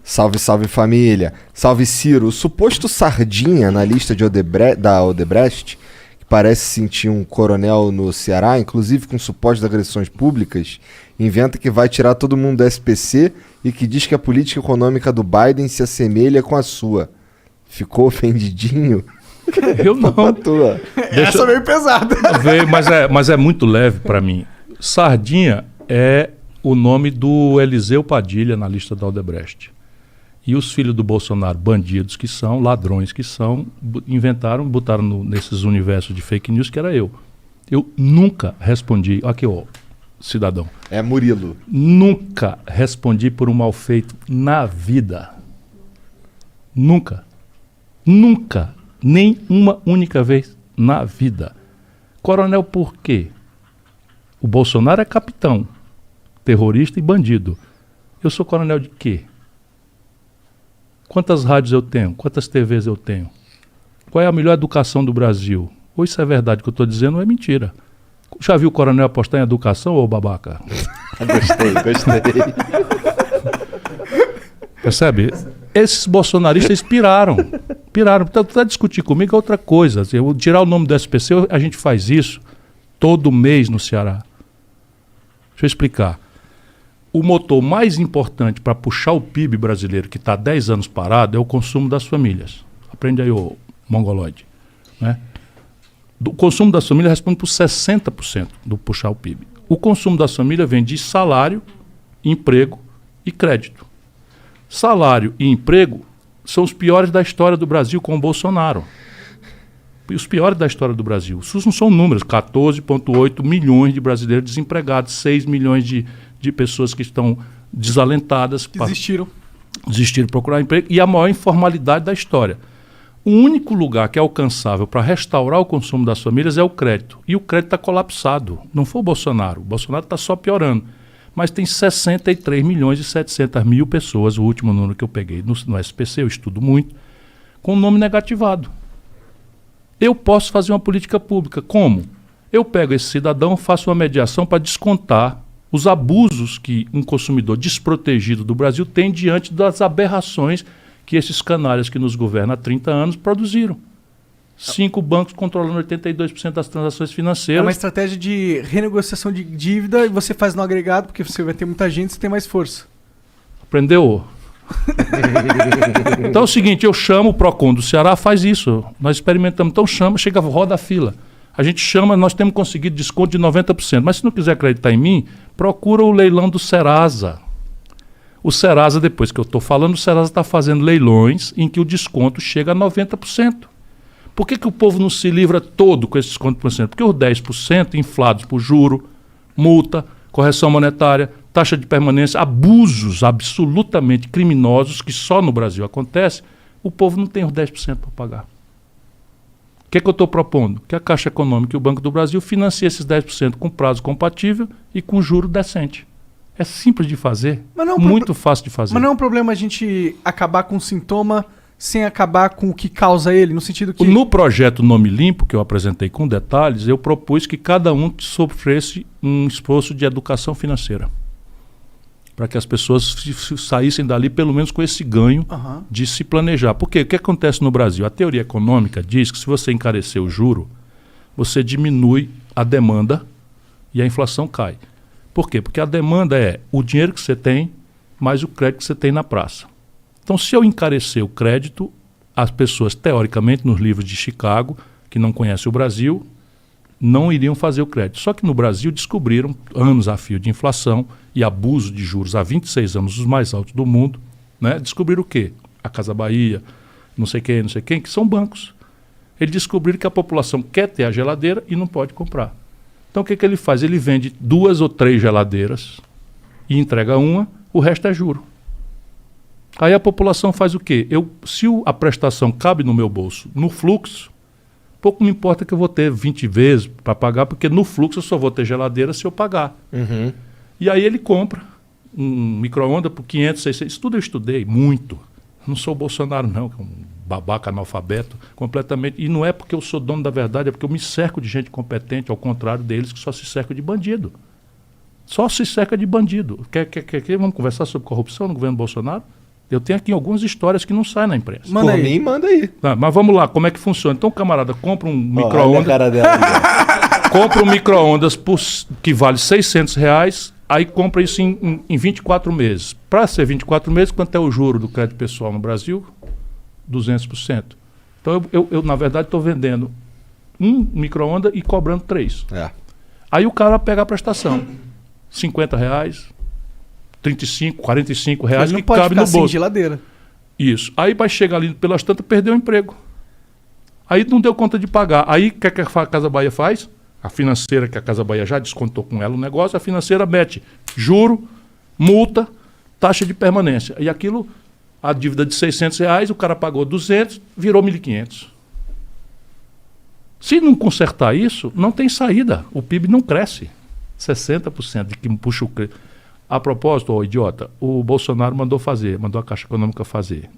Salve, salve família. Salve Ciro. O suposto sardinha na lista de da Odebrecht, que parece sentir um coronel no Ceará, inclusive com supostas agressões públicas, inventa que vai tirar todo mundo do SPC e que diz que a política econômica do Biden se assemelha com a sua. Ficou ofendidinho? Eu não. Essa veio pesada. Mas é muito leve para mim. Sardinha é o nome do Eliseu Padilha na lista da Odebrecht. E os filhos do Bolsonaro, bandidos que são, ladrões que são, inventaram, botaram nesses universos de fake news que era eu. Eu nunca respondi, aqui ó, cidadão. É Murilo. Nunca respondi por um mal feito na vida. Nunca. Nunca. Nem uma única vez na vida. Coronel, por quê? O Bolsonaro é capitão, terrorista e bandido. Eu sou coronel de quê? Quantas rádios eu tenho? Quantas TVs eu tenho? Qual é a melhor educação do Brasil? Ou isso é verdade que eu estou dizendo ou é mentira? Já viu o coronel apostar em educação ou babaca? Gostei. Percebe? Esses bolsonaristas piraram. Então, tu vai discutir comigo é outra coisa. Eu tirar o nome do SPC, a gente faz isso todo mês no Ceará. Deixa eu explicar. O motor mais importante para puxar o PIB brasileiro, que está há 10 anos parado, é o consumo das famílias. Aprende aí, ô mongoloide. Né? O consumo das famílias responde por 60% do puxar o PIB. O consumo das famílias vem de salário, emprego e crédito. Salário e emprego são os piores da história do Brasil com o Bolsonaro. Os piores da história do Brasil. Isso não são números. 14,8 milhões de brasileiros desempregados, 6 milhões de pessoas que estão desalentadas. Que desistiram de procurar emprego. E a maior informalidade da história. O único lugar que é alcançável para restaurar o consumo das famílias é o crédito. E o crédito está colapsado. Não foi o Bolsonaro. O Bolsonaro está só piorando. Mas tem 63 milhões e 700 mil pessoas, o último número que eu peguei no SPC, eu estudo muito, com o nome negativado. Eu posso fazer uma política pública. Como? Eu pego esse cidadão, faço uma mediação para descontar os abusos que um consumidor desprotegido do Brasil tem diante das aberrações que esses canalhas que nos governam há 30 anos produziram. 5 bancos controlando 82% das transações financeiras. É uma estratégia de renegociação de dívida e você faz no agregado, porque você vai ter muita gente, você tem mais força. Aprendeu? Então é o seguinte, eu chamo o PROCON do Ceará, faz isso. Nós experimentamos. Então chama, chega, roda a fila. A gente chama, nós temos conseguido desconto de 90%. Mas se não quiser acreditar em mim, procura o leilão do Serasa. O Serasa, depois que eu estou falando, o Serasa está fazendo leilões em que o desconto chega a 90%. Por que o povo não se livra todo com esse desconto por cento? Porque os 10% inflados por juro, multa, correção monetária, taxa de permanência, abusos absolutamente criminosos que só no Brasil acontecem, o povo não tem os 10% para pagar. O que eu estou propondo? Que a Caixa Econômica e o Banco do Brasil financiem esses 10% com prazo compatível e com juro decente. É simples de fazer, muito fácil de fazer. Mas não é um problema a gente acabar com o sintoma sem acabar com o que causa ele, no sentido que... No projeto Nome Limpo, que eu apresentei com detalhes, eu propus que cada um sofresse um esforço de educação financeira. Para que as pessoas saíssem dali pelo menos com esse ganho de se planejar. Porque o que acontece no Brasil? A teoria econômica diz que se você encarecer o juro, você diminui a demanda e a inflação cai. Por quê? Porque a demanda é o dinheiro que você tem mais o crédito que você tem na praça. Então, se eu encarecer o crédito, as pessoas, teoricamente, nos livros de Chicago, que não conhecem o Brasil, não iriam fazer o crédito. Só que no Brasil descobriram, anos a fio de inflação e abuso de juros há 26 anos, os mais altos do mundo, né? Descobriram o quê? A Casa Bahia, não sei quem, que são bancos. Eles descobriram que a população quer ter a geladeira e não pode comprar. Então, o que ele faz? Ele vende 2 ou 3 geladeiras e entrega uma, o resto é juro. Aí a população faz o quê? Se a prestação cabe no meu bolso, no fluxo, pouco me importa que eu vou ter 20 vezes para pagar, porque no fluxo eu só vou ter geladeira se eu pagar. E aí ele compra um micro-ondas por 500, 600. Isso tudo eu estudei muito. Não sou o Bolsonaro, não, que é um babaca analfabeto, completamente. E não é porque eu sou dono da verdade, é porque eu me cerco de gente competente, ao contrário deles que só se cercam de bandido. Só se cerca de bandido. Vamos conversar sobre corrupção no governo Bolsonaro? Eu tenho aqui algumas histórias que não saem na imprensa. Manda Por aí. mim, manda aí. Tá, mas vamos lá, como é que funciona? Então o camarada compra um Olha a micro-ondas, cara dela aí, compra um micro-ondas que vale R$600, aí compra isso em 24 meses. Para ser 24 meses, quanto é o juro do crédito pessoal no Brasil? 200%. Então eu na verdade, estou vendendo um micro-ondas e cobrando 3. ó. É. Aí o cara pega a prestação. R$50, 35, R$45 Ele não que pode cabe ficar no sem bolso. geladeira. Isso. Aí vai chegar ali pelas tantas, perdeu o emprego. Aí não deu conta de pagar. Aí o que a Casa Bahia faz? A financeira, que a Casa Bahia já descontou com ela o negócio, a financeira mete juro, multa, taxa de permanência. E aquilo, a dívida de R$600, o cara pagou 200, virou 1.500. Se não consertar isso, não tem saída. O PIB não cresce. 60% de que puxa o crédito. A propósito, ô idiota, o Bolsonaro mandou a Caixa Econômica fazer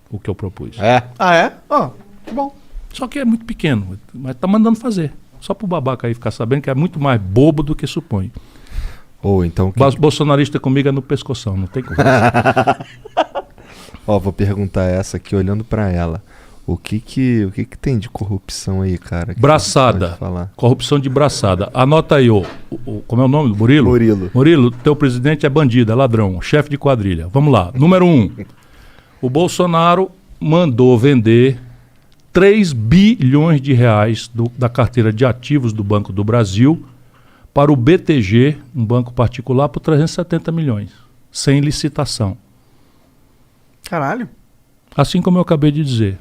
o que eu propus. É. Ah, é? Ó, que bom. Só que é muito pequeno, mas tá mandando fazer. Só pro babaca aí ficar sabendo que é muito mais bobo do que supõe. Ou então... Bolsonarista comigo é no pescoção, não tem conversa. Ó, vou perguntar essa aqui olhando pra ela. O que tem de corrupção aí, cara? Que Braçada. você pode falar? Corrupção de braçada. Anota aí, como é o nome do Murilo? Murilo. Murilo, teu presidente é bandido, é ladrão, chefe de quadrilha. Vamos lá. Número 1. O Bolsonaro mandou vender 3 bilhões de reais da carteira de ativos do Banco do Brasil para o BTG, um banco particular, por 370 milhões, sem licitação. Caralho. Assim como eu acabei de dizer.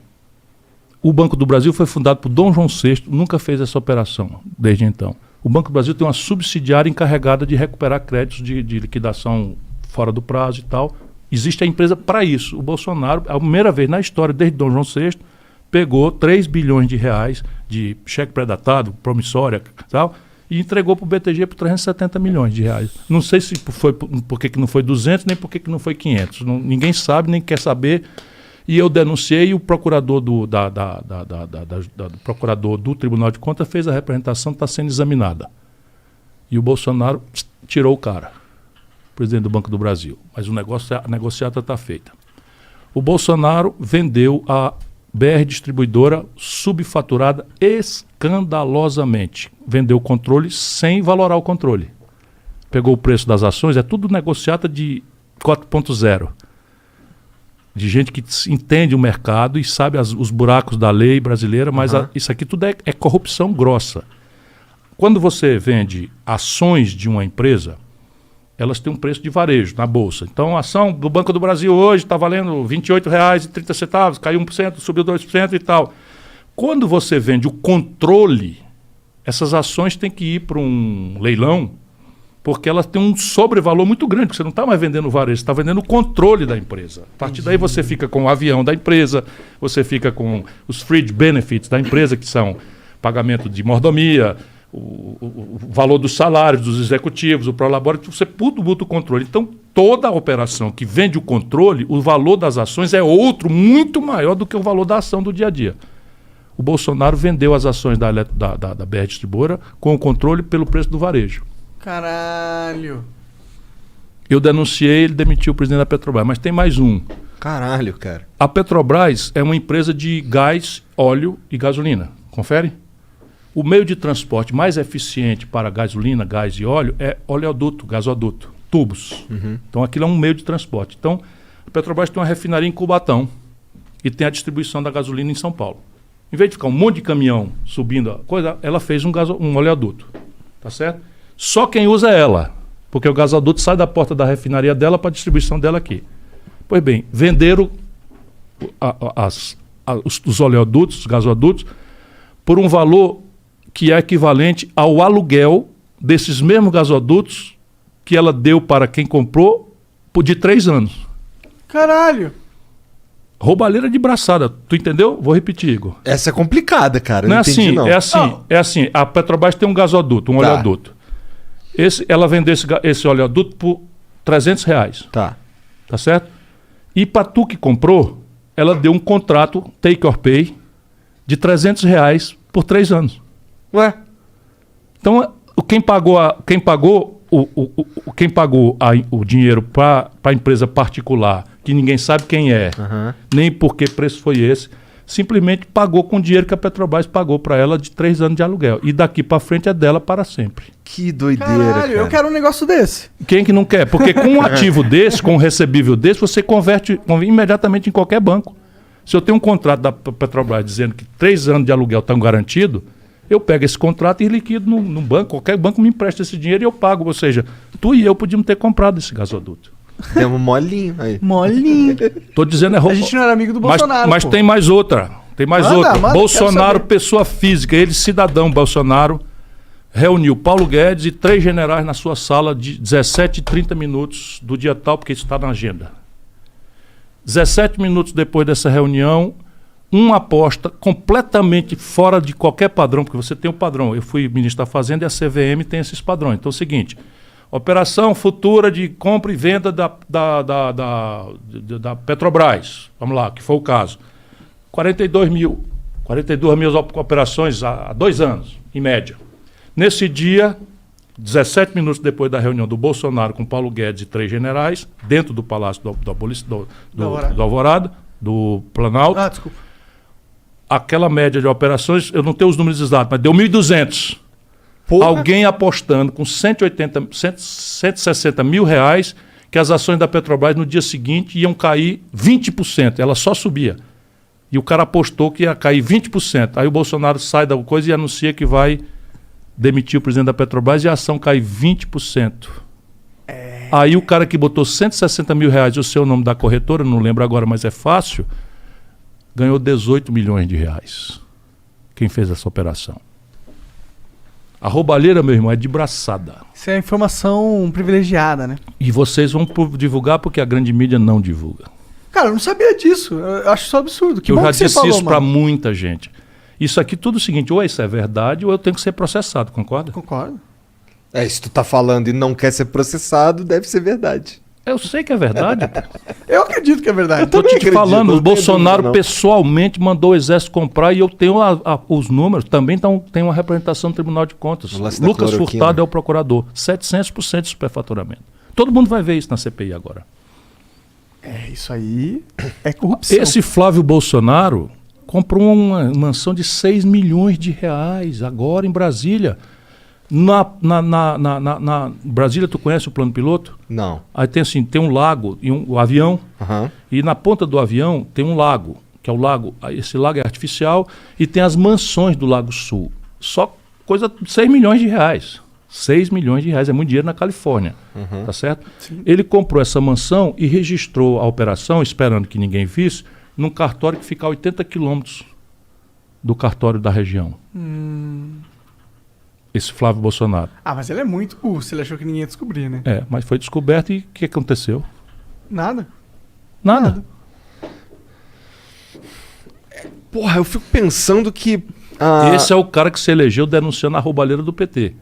O Banco do Brasil foi fundado por Dom João VI, nunca fez essa operação desde então. O Banco do Brasil tem uma subsidiária encarregada de recuperar créditos de liquidação fora do prazo e tal. Existe a empresa para isso. O Bolsonaro, a primeira vez na história, desde Dom João VI, pegou 3 bilhões de reais de cheque pré-datado, promissória e tal, e entregou para o BTG por 370 milhões de reais. Não sei se foi por que não foi 200, nem por que não foi 500. Ninguém sabe, nem quer saber. E eu denunciei e o procurador do procurador do Tribunal de Contas fez a representação, está sendo examinada. E o Bolsonaro tirou o cara, presidente do Banco do Brasil. Mas a negociata está feita. O Bolsonaro vendeu a BR Distribuidora subfaturada escandalosamente. Vendeu o controle sem valorar o controle. Pegou o preço das ações, é tudo negociata de 4.0. De gente que entende o mercado e sabe os buracos da lei brasileira, mas isso aqui tudo é corrupção grossa. Quando você vende ações de uma empresa, elas têm um preço de varejo na Bolsa. Então, a ação do Banco do Brasil hoje está valendo R$ 28,30, caiu 1%, subiu 2% e tal. Quando você vende o controle, essas ações têm que ir para um leilão, porque elas têm um sobrevalor muito grande, porque você não está mais vendendo o varejo, você está vendendo o controle da empresa. A partir daí você fica com o avião da empresa, você fica com os fringe benefits da empresa, que são pagamento de mordomia, o valor dos salários dos executivos, o prolabore, você tudo muda o controle. Então, toda a operação que vende o controle, o valor das ações é outro, muito maior do que o valor da ação do dia a dia. O Bolsonaro vendeu as ações da BR Distribuidora com o controle pelo preço do varejo. Caralho. Eu denunciei, ele demitiu o presidente da Petrobras, mas tem mais um. Caralho, cara. A Petrobras é uma empresa de gás, óleo e gasolina. Confere? O meio de transporte mais eficiente para gasolina, gás e óleo é oleoduto, gasoduto, tubos. Então aquilo é um meio de transporte. Então a Petrobras tem uma refinaria em Cubatão e tem a distribuição da gasolina em São Paulo. Em vez de ficar um monte de caminhão subindo a coisa, ela fez um oleoduto. Tá certo? Só quem usa é ela, porque o gasoduto sai da porta da refinaria dela para a distribuição dela aqui. Pois bem, venderam os oleodutos, os gasodutos, por um valor que é equivalente ao aluguel desses mesmos gasodutos que ela deu para quem comprou de 3 anos. Caralho. Roubalheira de braçada, tu entendeu? Vou repetir, Igor. Essa é complicada, cara. Não é entendi, assim, não. é assim. A Petrobras tem um gasoduto, um oleoduto. Ela vendeu esse oleoduto por R$300. Tá. Tá certo? E para tu que comprou, ela deu um contrato, take or pay, de R$300 por 3 anos. Ué? Então, quem pagou o dinheiro para a empresa particular que ninguém sabe quem é, nem por que preço foi esse. Simplesmente pagou com o dinheiro que a Petrobras pagou para ela de 3 anos de aluguel. E daqui para frente é dela para sempre. Que doideira, Caralho, eu quero um negócio desse. Quem que não quer? Porque com um ativo desse, com um recebível desse, você converte imediatamente em qualquer banco. Se eu tenho um contrato da Petrobras dizendo que 3 anos de aluguel estão garantidos, eu pego esse contrato e liquido num banco. Qualquer banco me empresta esse dinheiro e eu pago. Ou seja, tu e eu podíamos ter comprado esse gasoduto. Temos molinho aí. Molinho. Tô dizendo A gente não era amigo do Bolsonaro. Mas pô. tem mais outra. Tem mais Manda, outra. manda, Bolsonaro, quero saber. pessoa física, ele, cidadão Bolsonaro, reuniu Paulo Guedes e 3 generais na sua sala de 17 e 30 minutos do dia tal, porque isso está na agenda. 17 minutos depois dessa reunião, uma aposta completamente fora de qualquer padrão, porque você tem um padrão. Eu fui ministro da Fazenda e a CVM tem esses padrões. Então é o seguinte: operação futura de compra e venda da Petrobras. Vamos lá, que foi o caso. 42 mil operações há 2 anos, em média. Nesse dia, 17 minutos depois da reunião do Bolsonaro com Paulo Guedes e 3 generais, dentro do Palácio do Alvorada, do Planalto, Desculpa. aquela média de operações, eu não tenho os números exatos, mas deu 1.200. Alguém apostando com 160 mil reais que as ações da Petrobras no dia seguinte iam cair 20%. Ela só subia. E o cara apostou que ia cair 20%. Aí o Bolsonaro sai da coisa e anuncia que vai demitir o presidente da Petrobras e a ação cai 20%. Aí o cara que botou 160 mil reais, o seu nome da corretora, não lembro agora, mas é fácil, ganhou 18 milhões de reais. Quem fez essa operação? A roubalheira, meu irmão, é de braçada. Isso é informação privilegiada, né? E vocês vão divulgar porque a grande mídia não divulga. Cara, eu não sabia disso. Eu acho isso absurdo. Que Eu bom já que você disse falou, isso pra mano. muita gente. Isso aqui tudo é o seguinte, ou isso é verdade ou eu tenho que ser processado, concorda? Concordo. Se tu tá falando e não quer ser processado, deve ser verdade. Eu sei que é verdade. Pô. Eu acredito que é verdade. Tô te acredito, falando, não o tenho Bolsonaro dúvida, não. pessoalmente mandou o exército comprar e eu tenho os números, também tem uma representação no Tribunal de Contas. O lance da Lucas cloroquina. Furtado é o procurador. 700% de superfaturamento. Todo mundo vai ver isso na CPI agora. Isso aí é corrupção. Esse Flávio Bolsonaro comprou uma mansão de 6 milhões de reais agora em Brasília. Na Brasília, tu conhece o plano piloto? Não. Aí tem um lago e o avião. Aham. E na ponta do avião tem um lago, que é o lago. Esse lago é artificial e tem as mansões do Lago Sul. Só coisa de 6 milhões de reais. 6 milhões de reais, é muito dinheiro na Califórnia, tá certo? Sim. Ele comprou essa mansão e registrou a operação, esperando que ninguém visse, num cartório que fica a 80 quilômetros do cartório da região. Esse Flávio Bolsonaro. Mas ele é muito se ele achou que ninguém ia descobrir, né? Mas foi descoberto e o que aconteceu? Nada. Nada. Porra, eu fico pensando que... Esse é o cara que se elegeu denunciando a roubalheira do PT.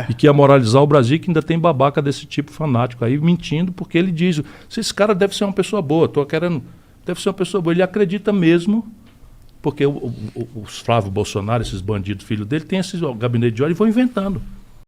E que ia moralizar o Brasil, que ainda tem babaca desse tipo fanático aí, mentindo, porque ele diz, esse cara deve ser uma pessoa boa, deve ser uma pessoa boa. Ele acredita mesmo, porque os Flávio Bolsonaro, esses bandidos, filhos dele, tem esse gabinete de ódio e vão inventando.